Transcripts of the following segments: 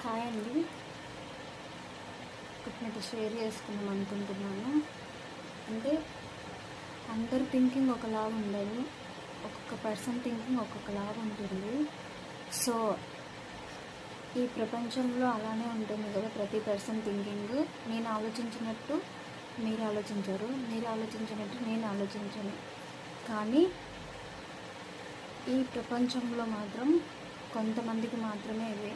Hi అండి. మీతో share చేసుకుందాం అనుకుంటున్నాను. అంటే అందరు థింకింగ్ ఒకలాగా ఉండదు, ఒక్కొక్క పర్సన్ థింకింగ్ ఒక్కొక్కలాగా ఉంటుంది. సో ఈ ప్రపంచంలో అలానే ఉంటుంది కదా, ప్రతి పర్సన్ థింకింగ్. నేను ఆలోచించినట్టు మీరు ఆలోచించరు, మీరు ఆలోచించినట్టు నేను ఆలోచించను. కానీ ఈ ప్రపంచంలో మాత్రం కొంతమందికి మాత్రమే ఇవే.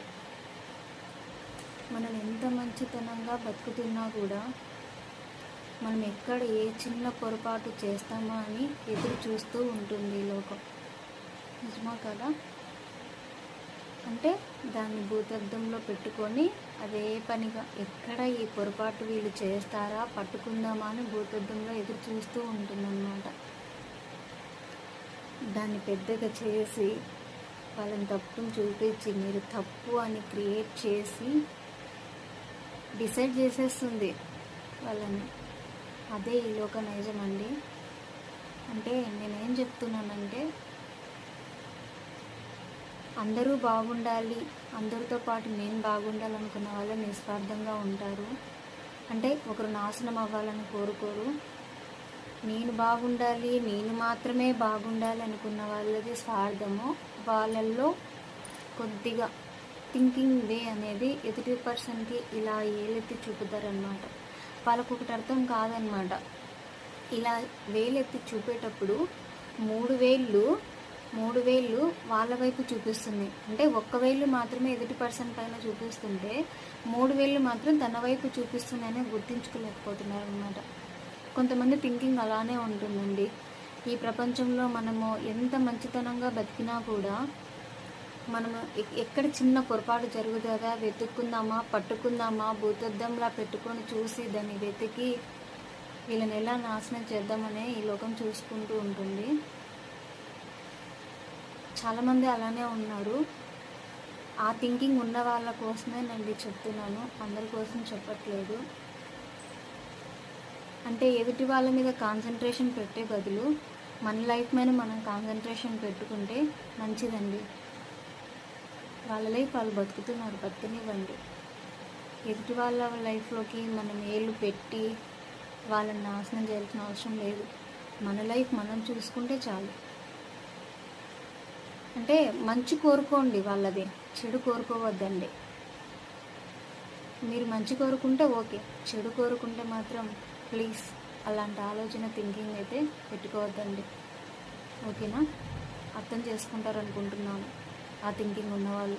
మనం ఎంత మంచితనంగా బతుకుతున్నా కూడా మనం ఎక్కడ ఏ చిన్న పొరపాటు చేస్తామా అని ఎదురు చూస్తూ ఉంటుంది ఈ లోకం. నిజమా కదా? అంటే దాన్ని భూతద్దంలో పెట్టుకొని అదే పనిగా ఎక్కడ ఈ పొరపాటు వీళ్ళు చేస్తారా పట్టుకుందామా అని భూతద్దంలో ఎదురు చూస్తూ ఉంటుందన్నమాట. దాన్ని పెద్దగా చేసి వాళ్ళని తప్పును చూపించి మీరు తప్పు అని క్రియేట్ చేసి డిసైడ్ చేసేస్తుంది వాళ్ళని. అదే ఈ లోక నైజం అండి. అంటే నేనేం చెప్తున్నానంటే, అందరూ బాగుండాలి, అందరితో పాటు నేను బాగుండాలనుకున్న వాళ్ళే నిస్వార్థంగా ఉంటారు. అంటే ఒకరు నాశనం అవ్వాలని కోరుకోరు. నేను బాగుండాలి, నేను మాత్రమే బాగుండాలి అనుకున్న వాళ్ళది స్వార్థము. వాళ్ళల్లో కొద్దిగా థింకింగ్ వే అనేది ఎదుటి పర్సన్కి ఇలా ఏలెత్తి చూపుతారనమాట. వాళ్ళకు ఒకటి అర్థం కాదనమాట. ఇలా వేలెత్తి చూపేటప్పుడు మూడు వేళ్ళు వాళ్ళ వైపు చూపిస్తుంది. అంటే ఒక్క వేళ్ళు మాత్రమే ఎదుటి పర్సన్ పైన చూపిస్తుంటే 3 వేళ్ళు మాత్రం తన వైపు చూపిస్తుందని గుర్తించుకోలేకపోతున్నారు అనమాట. కొంతమంది థింకింగ్ అలానే ఉంటుందండి. ఈ ప్రపంచంలో మనము ఎంత మంచితనంగా బతికినా కూడా మనము ఎక్కడ చిన్న పొరపాటు జరుగుతుందా వెతుక్కుందామా, పట్టుకుందామా, భూతద్దంలా పెట్టుకొని చూసి దాన్ని వెతికి వీళ్ళని ఎలా నాశనం చేద్దామనే ఈ లోకం చూసుకుంటూ ఉంటుంది. చాలామంది అలానే ఉన్నారు. ఆ థింకింగ్ ఉన్న వాళ్ళ కోసమే నేను చెప్తున్నాను, అందరి కోసం చెప్పట్లేదు. అంటే ఎదుటి వాళ్ళ మీద కాన్సన్ట్రేషన్ పెట్టే బదులు మన లైఫ్ మీద మనం కాన్సన్ట్రేషన్ పెట్టుకుంటే మంచిదండి. వాళ్ళ లైఫ్ వాళ్ళు బతుకుతున్నారు, బతుకనివ్వండి. ఎదుటి వాళ్ళ లైఫ్లోకి మనం ఏళ్ళు పెట్టి వాళ్ళని నాశనం చేయాల్సిన అవసరం లేదు. మన లైఫ్ మనం చూసుకుంటే చాలు. అంటే మంచి కోరుకోండి వాళ్ళది, చెడు కోరుకోవద్దండి. మీరు మంచి కోరుకుంటే ఓకే, చెడు కోరుకుంటే మాత్రం ప్లీజ్ అలాంటి ఆలోచన థింకింగ్ అయితే పెట్టుకోవద్దండి. ఓకేనా? అర్థం చేసుకుంటారనుకుంటున్నాను ఆ థింకింగ్ ఉన్నవాళ్ళు.